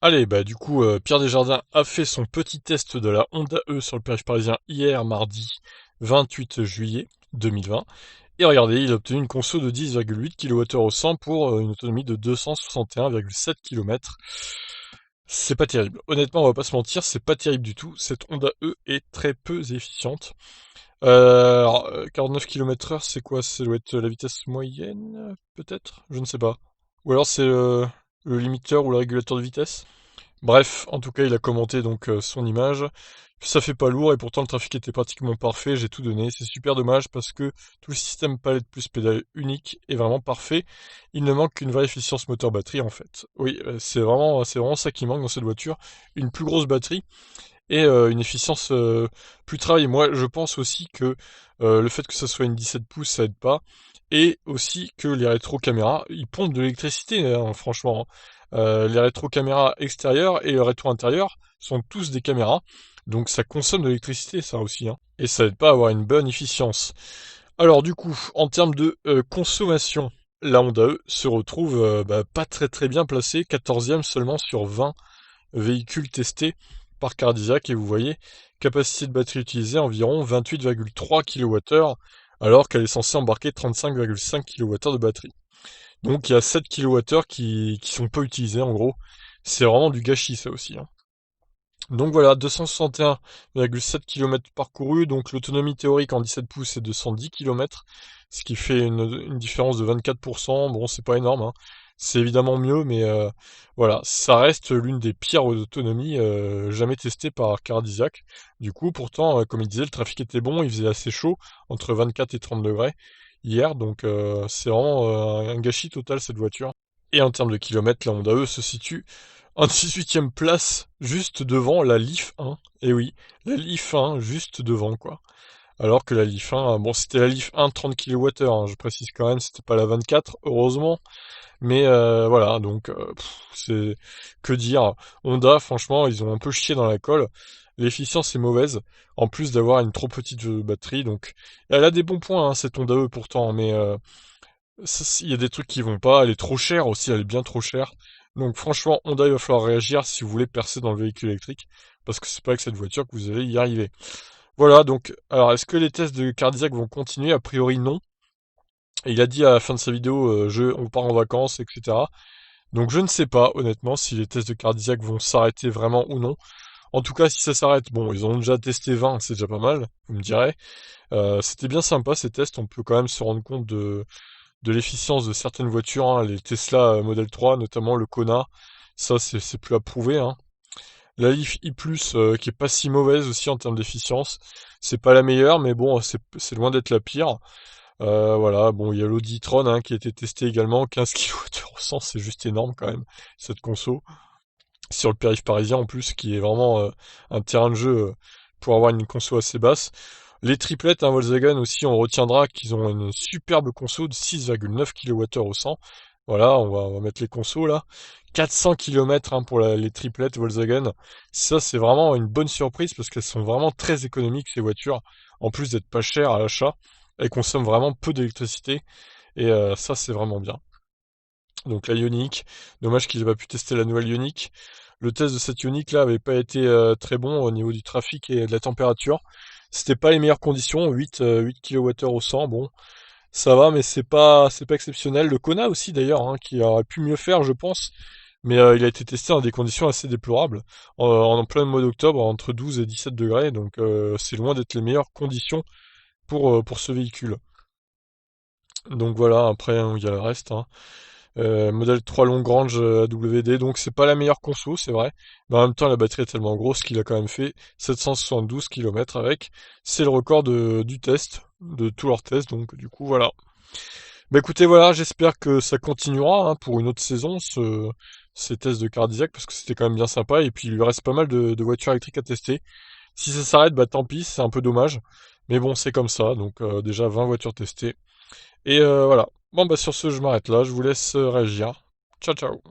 Allez, bah du coup, Pierre Desjardins a fait son petit test de la Honda E sur le périph' parisien hier, mardi 28 juillet 2020. Et regardez, il a obtenu une conso de 10,8 kWh au 100 pour une autonomie de 261,7 km. C'est pas terrible. Honnêtement, on va pas se mentir, c'est pas terrible du tout. Cette Honda E est très peu efficiente. 49 km/h, c'est quoi? Ça doit être la vitesse moyenne, peut-être? Je ne sais pas. Ou alors c'est le limiteur ou le régulateur de vitesse? Bref, en tout cas, il a commenté donc son image. Ça fait pas lourd et pourtant le trafic était pratiquement parfait, j'ai tout donné. C'est super dommage parce que tout le système palette plus pédale unique est vraiment parfait. Il ne manque qu'une vraie efficience moteur-batterie en fait. Oui, c'est vraiment ça qui manque dans cette voiture. Une plus grosse batterie et une efficience plus travaillée. Moi, je pense aussi que le fait que ça soit une 17 pouces, ça aide pas. Et aussi que les rétro-caméras, ils pompent de l'électricité, hein, franchement, hein. Les rétro-caméras extérieures et le rétro intérieur sont tous des caméras. Donc ça consomme de l'électricité, ça aussi, hein. Et ça aide pas à avoir une bonne efficience. Alors du coup, en termes de consommation, la Honda E se retrouve pas très très bien placée, 14e seulement sur 20 véhicule testé par Cardiac et vous voyez, capacité de batterie utilisée environ 28,3 kWh alors qu'elle est censée embarquer 35,5 kWh de batterie. Donc il y a 7 kWh qui sont pas utilisés en gros. C'est vraiment du gâchis ça aussi, hein. Donc voilà, 261,7 km parcourus, donc l'autonomie théorique en 17 pouces est de 110 km, ce qui fait une différence de 24%. Bon, c'est pas énorme, hein. C'est évidemment mieux, mais voilà, ça reste l'une des pires autonomies jamais testées par Cardiac. Du coup, pourtant, comme il disait, le trafic était bon, il faisait assez chaud, entre 24 et 30 degrés hier, donc c'est vraiment un gâchis total cette voiture. Et en termes de kilomètres, la Honda E se situe en 18e place, juste devant la Leaf 1. Et oui, la Leaf 1, juste devant, quoi. Alors que la Leaf 1, bon, c'était la Leaf 1 30 kWh, hein, je précise quand même, c'était pas la 24, heureusement. Mais voilà, donc, c'est... Que dire? Honda, franchement, ils ont un peu chié dans la colle. L'efficience est mauvaise, en plus d'avoir une trop petite batterie, donc... Elle a des bons points, hein, cette Honda E, pourtant, mais il y a des trucs qui vont pas, elle est trop chère aussi, elle est bien trop chère. Donc franchement, Honda, il va falloir réagir si vous voulez percer dans le véhicule électrique, parce que c'est pas avec cette voiture que vous allez y arriver. Voilà, donc, alors est-ce que les tests de Cardiac vont continuer? A priori non. Et il a dit à la fin de sa vidéo, on part en vacances, etc. Donc je ne sais pas, honnêtement, si les tests de Cardiac vont s'arrêter vraiment ou non. En tout cas, si ça s'arrête, bon, ils ont déjà testé 20, c'est déjà pas mal, vous me direz. C'était bien sympa ces tests, on peut quand même se rendre compte de l'efficience de certaines voitures, hein, les Tesla Model 3, notamment le Kona, ça c'est plus à prouver, hein. La Leaf i+, qui est pas si mauvaise aussi en termes d'efficience, c'est pas la meilleure, mais bon, c'est loin d'être la pire. Voilà, bon, il y a l'Audi e-tron hein, qui a été testé également, 15 kWh au 100, c'est juste énorme quand même, cette conso. Sur le périph' parisien en plus, qui est vraiment un terrain de jeu pour avoir une conso assez basse. Les triplettes, hein, Volkswagen aussi, on retiendra qu'ils ont une superbe conso de 6,9 kWh au 100. Voilà, on va mettre les consos là. 400 km hein, pour les triplettes Volkswagen. Ça, c'est vraiment une bonne surprise parce qu'elles sont vraiment très économiques ces voitures. En plus d'être pas chères à l'achat, elles consomment vraiment peu d'électricité. Et ça, c'est vraiment bien. Donc la Ioniq, dommage qu'ils aient pas pu tester la nouvelle Ioniq. Le test de cette Ioniq là avait pas été très bon au niveau du trafic et de la température. C'était pas les meilleures conditions, 8 kWh au 100, bon, ça va, mais c'est pas exceptionnel. Le Kona aussi d'ailleurs, hein, qui aurait pu mieux faire, je pense, mais il a été testé dans des conditions assez déplorables, en plein mois d'octobre, entre 12 et 17 degrés, donc c'est loin d'être les meilleures conditions pour ce véhicule. Donc voilà, après hein, il y a le reste, hein. Modèle 3 Longrange AWD, donc c'est pas la meilleure conso, c'est vrai, mais en même temps la batterie est tellement grosse qu'il a quand même fait 772 km avec. C'est le record du test, de tous leurs tests, donc du coup voilà. Bah écoutez, voilà, j'espère que ça continuera hein, pour une autre saison, ces tests de Cardiac, parce que c'était quand même bien sympa, et puis il lui reste pas mal de voitures électriques à tester. Si ça s'arrête, bah tant pis, c'est un peu dommage, mais bon, c'est comme ça, donc déjà 20 voitures testées. Et voilà. Bon, bah sur ce, je m'arrête là. Je vous laisse réagir. Ciao, ciao.